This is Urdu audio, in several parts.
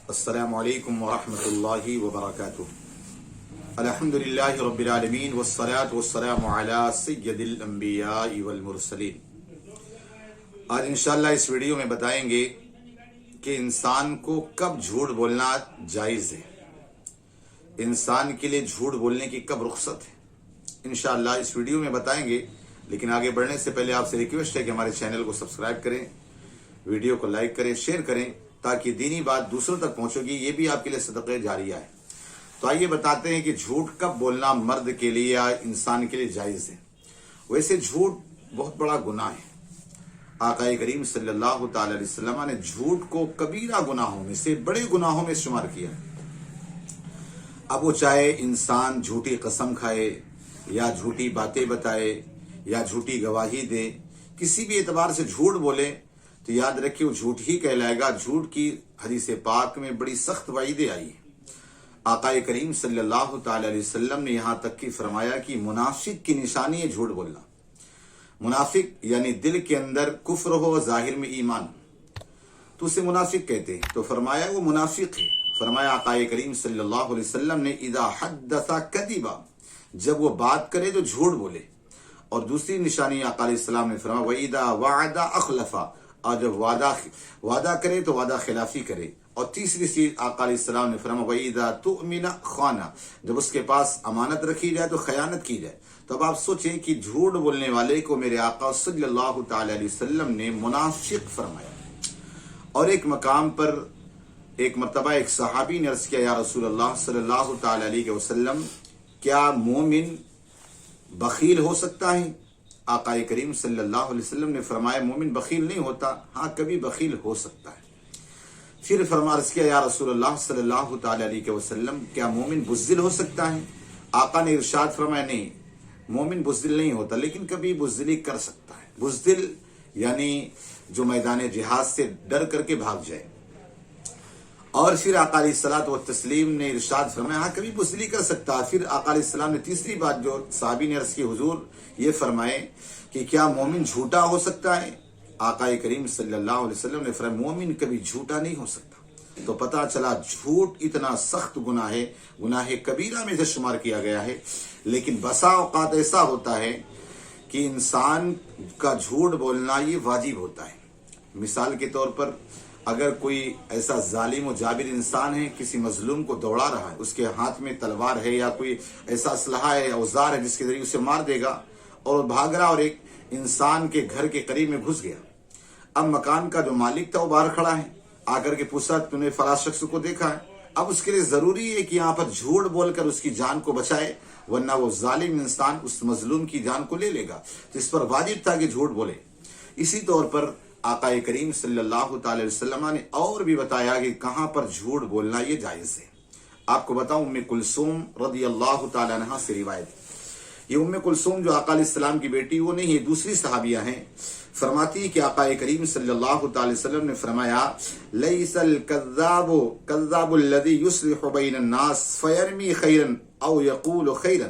السلام علیکم ورحمۃ اللہ وبرکاتہ۔ الحمدللہ رب العالمین والصلاة والسلام علی سید الانبیاء والمرسلین۔ آج انشاءاللہ اس ویڈیو میں بتائیں گے کہ انسان کو کب جھوٹ بولنا جائز ہے، انسان کے لیے جھوٹ بولنے کی کب رخصت ہے، انشاءاللہ اس ویڈیو میں بتائیں گے۔ لیکن آگے بڑھنے سے پہلے آپ سے ریکویسٹ ہے کہ ہمارے چینل کو سبسکرائب کریں، ویڈیو کو لائک کریں، شیئر کریں تاکہ دینی بات دوسروں تک پہنچے گی، یہ بھی آپ کے لیے صدقہ جاریہ ہے۔ تو آئیے بتاتے ہیں کہ جھوٹ کب بولنا مرد کے لیے یا انسان کے لیے جائز ہے۔ ویسے جھوٹ بہت بڑا گناہ ہے۔ آقا کریم صلی اللہ تعالی علیہ وسلم نے جھوٹ کو کبیرہ گناہوں میں سے، بڑے گناہوں میں شمار کیا۔ اب وہ چاہے انسان جھوٹی قسم کھائے یا جھوٹی باتیں بتائے یا جھوٹی گواہی دے، کسی بھی اعتبار سے جھوٹ بولے تو یاد رکھیے وہ جھوٹ ہی کہلائے گا۔ جھوٹ کی حدیث پاک میں بڑی سخت وعیدیں آئی ہیں۔ آقا کریم صلی اللہ تعالی علیہ وسلم نے یہاں تک کہ فرمایا کہ منافق کی نشانی ہے جھوٹ بولنا۔ منافق یعنی دل کے اندر کفر ہو، ظاہر میں ایمان، تو اسے منافق کہتے ہیں۔ تو فرمایا وہ منافق ہے۔ فرمایا آقا کریم صلی اللہ علیہ وسلم نے اذا حدث کذبا، جب وہ بات کرے تو جھوٹ بولے۔ اور دوسری نشانی آقا علیہ السلام نے فرمایا وَإِذَا وَعَدَ أَخْلَفَ، اور جب وعدہ کرے تو وعدہ خلافی کرے۔ اور تیسری چیز آقا علیہ السلام نے فرمایا وَإِذَا تُؤْمِنَ خَانَ، جب اس کے پاس امانت رکھی جائے تو خیانت کی جائے۔ تو اب آپ سوچیں کہ جھوٹ بولنے والے کو میرے آقا صلی اللہ تعالی علیہ وسلم نے منافق فرمایا۔ اور ایک مقام پر ایک مرتبہ ایک صحابی نے عرض کیا یا رسول اللہ صلی اللہ تعالی علیہ وسلم، کیا مومن بخیل ہو سکتا ہے؟ آقا کریم صلی اللہ علیہ وسلم نے فرمایا مومن بخیل نہیں ہوتا، ہاں کبھی بخیل ہو سکتا ہے۔ پھر عرض کیا یا رسول اللہ صلی اللہ تعالی علیہ وسلم، کیا مومن بزدل ہو سکتا ہے؟ آقا نے ارشاد فرمایا نہیں، مومن بزدل نہیں ہوتا لیکن کبھی بزدلی کر سکتا ہے۔ بزدل یعنی جو میدان جہاد سے ڈر کر کے بھاگ جائے۔ اور پھر آقا علیہ الصلوۃ والتسلیم نے ارشاد فرمایا ہاں کبھی بزدلی کر سکتا ہے۔ پھر آقا علیہ السلام نے تیسری بات جو صحابی نے عرض کی حضور یہ فرمائے کہ کیا مومن جھوٹا ہو سکتا ہے؟ آقا کریم صلی اللہ علیہ وسلم نے فرمایا مومن کبھی جھوٹا نہیں ہو سکتا۔ تو پتہ چلا جھوٹ اتنا سخت گناہ ہے، گناہ کبیرہ میں سے شمار کیا گیا ہے۔ لیکن بسا اوقات ایسا ہوتا ہے کہ انسان کا جھوٹ بولنا یہ واجب ہوتا ہے۔ مثال کے طور پر اگر کوئی ایسا ظالم و جابر انسان ہے، کسی مظلوم کو دوڑا رہا ہے، اس کے ہاتھ میں تلوار ہے یا کوئی ایسا اسلحہ ہے، اوزار ہے جس کے ذریعے اسے مار دے گا، اور وہ بھاگ رہا اور ایک انسان کے گھر کے قریب میں گھس گیا۔ اب مکان کا جو مالک تھا وہ باہر کھڑا ہے، آ کر کے پوچھا تو نے فلاں شخص کو دیکھا ہے۔ اب اس کے لیے ضروری ہے کہ یہاں پر جھوٹ بول کر اس کی جان کو بچائے، ورنہ وہ ظالم انسان اس مظلوم کی جان کو لے لے گا۔ تو اس پر واجب تھا کہ جھوٹ بولے۔ اسی طور پر آقا کریم صلی اللہ تعالی وسلم نے اور بھی بتایا کہ کہاں پر جھوٹ بولنا یہ جائز ہے۔ آپ کو بتاؤں ام کلثوم رضی اللہ تعالی عنہا سے روایت، یہ ام کلثوم جو آقا علیہ السلام کی بیٹی وہ نہیں ہے، دوسری صحابیہ ہیں، فرماتی کہ آقا کریم صلی اللہ تعالی وسلم نے فرمایا لیس الکذاب کذاب الذی یصلح بین الناس فیرمی خیرا او یقول خیرا۔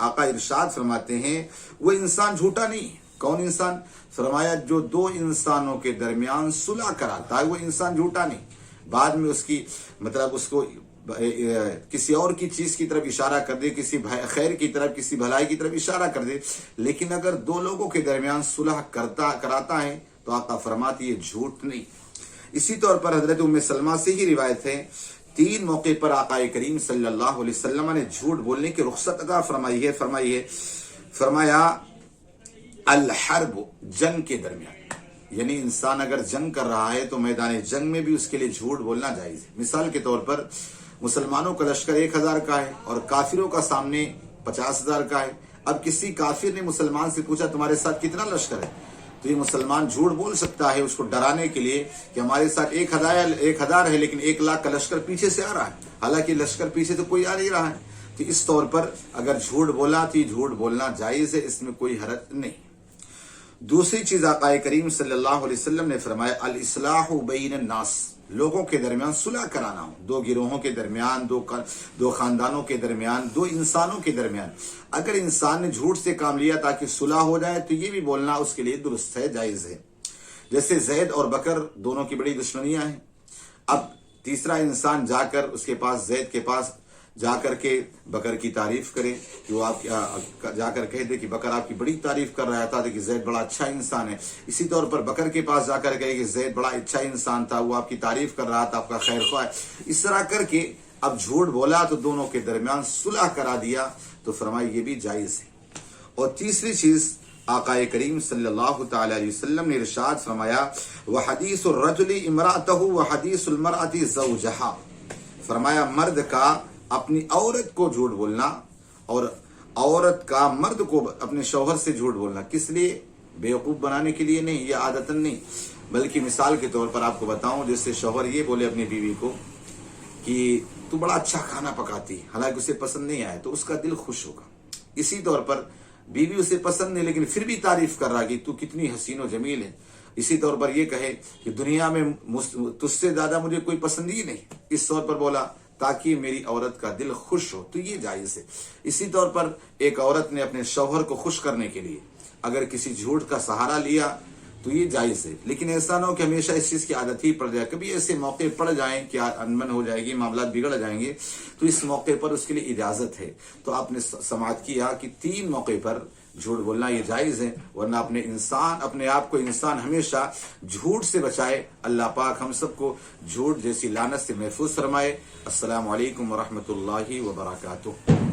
آقا ارشاد فرماتے ہیں وہ انسان جھوٹا نہیں ہے۔ کون انسان؟ فرمایا جو دو انسانوں کے درمیان صلح کراتا ہے وہ انسان جھوٹا نہیں۔ بعد میں اس کی مطلب اس کو کسی اور کی چیز کی طرف اشارہ کر دے، کسی خیر کی طرف، کسی بھلائی کی طرف اشارہ کر دے، لیکن اگر دو لوگوں کے درمیان صلح کراتا ہے تو آقا فرماتی یہ جھوٹ نہیں۔ اسی طور پر حضرت ام سلمہ سے ہی روایت ہے، 3 موقع پر آقا کریم صلی اللہ علیہ وسلم نے جھوٹ بولنے کی رخصت عطا فرمائی ہے۔ فرمایا الحرب، جنگ کے درمیان، یعنی انسان اگر جنگ کر رہا ہے تو میدان جنگ میں بھی اس کے لیے جھوٹ بولنا جائز ہے۔ مثال کے طور پر مسلمانوں کا لشکر 1000 کا ہے اور کافروں کا سامنے 50,000 کا ہے۔ اب کسی کافر نے مسلمان سے پوچھا تمہارے ساتھ کتنا لشکر ہے؟ تو یہ مسلمان جھوٹ بول سکتا ہے اس کو ڈرانے کے لیے کہ ہمارے ساتھ 1000 ہے لیکن 1,00,000 کا لشکر پیچھے سے آ رہا ہے، حالانکہ لشکر پیچھے تو کوئی آ نہیں رہا ہے۔ تو اس طور پر اگر جھوٹ بولا تو جھوٹ بولنا جائز ہے، اس میں کوئی حرج نہیں۔ دوسری چیز آقا کریم صلی اللہ علیہ وسلم نے فرمایا الاصلاح بین الناس، لوگوں کے درمیان صلح کرانا ہو، دو گروہوں کے درمیان، دو خاندانوں کے درمیان، دو انسانوں کے درمیان۔ اگر انسان نے جھوٹ سے کام لیا تاکہ صلح ہو جائے تو یہ بھی بولنا اس کے لیے درست ہے، جائز ہے۔ جیسے زید اور بکر دونوں کی بڑی دشمنیاں ہیں، اب تیسرا انسان جا کر اس کے پاس زید کے پاس جا کر کے بکر کی تعریف کرے کہ وہ آپ جا کر کہہ دے کہ بکر آپ کی بڑی تعریف کر رہا تھا کہ زید بڑا اچھا انسان ہے. اسی طور پر بکر کے پاس جا کر کہے کہ زید بڑا اچھا انسان تھا, وہ آپ کی تعریف کر رہا تھا, آپ کا خیر خواہ ہے. اس طرح کر کے اب جھوٹ بولا تو دونوں کے درمیان صلح کرا دیا, تو فرمایا یہ بھی جائز ہے. اور تیسری چیز آقا کریم صلی اللہ تعالی علیہ وسلم نے ارشاد فرمایا وحدیث الرجل امرأتہ وحدیث المرأة زوجہا, فرمایا مرد کا اپنی عورت کو جھوٹ بولنا اور عورت کا مرد کو اپنے شوہر سے جھوٹ بولنا, کس لیے؟ بیوقوف بنانے کے لیے نہیں, یہ عادتاً نہیں, بلکہ مثال کے طور پر آپ کو بتاؤں, جیسے شوہر یہ بولے اپنی بیوی کو کہ تو بڑا اچھا کھانا پکاتی ہے, حالانکہ اسے پسند نہیں آئے تو اس کا دل خوش ہوگا. اسی طور پر بیوی اسے پسند نہیں لیکن پھر بھی تعریف کر رہا کہ تو کتنی حسین و جمیل ہے. اسی طور پر یہ کہے کہ دنیا میں تجھ سے زیادہ مجھے کوئی پسند ہی نہیں, اس طور پر بولا تاکہ میری عورت کا دل خوش ہو, تو یہ جائز ہے. اسی طور پر ایک عورت نے اپنے شوہر کو خوش کرنے کے لیے اگر کسی جھوٹ کا سہارا لیا تو یہ جائز ہے, لیکن ایسا نہ ہو کہ ہمیشہ اس چیز کی عادت ہی پڑ جائے. کبھی ایسے موقع پڑ جائیں کہ انبن ہو جائے گی, معاملات بگڑ جائیں گے, تو اس موقع پر اس کے لیے اجازت ہے. تو آپ نے سماعت کیا کہ 3 موقع پر جھوٹ بولنا یہ جائز ہے, ورنہ اپنے آپ کو انسان ہمیشہ جھوٹ سے بچائے. اللہ پاک ہم سب کو جھوٹ جیسی لعنت سے محفوظ فرمائے. السلام علیکم ورحمۃ اللہ وبرکاتہ.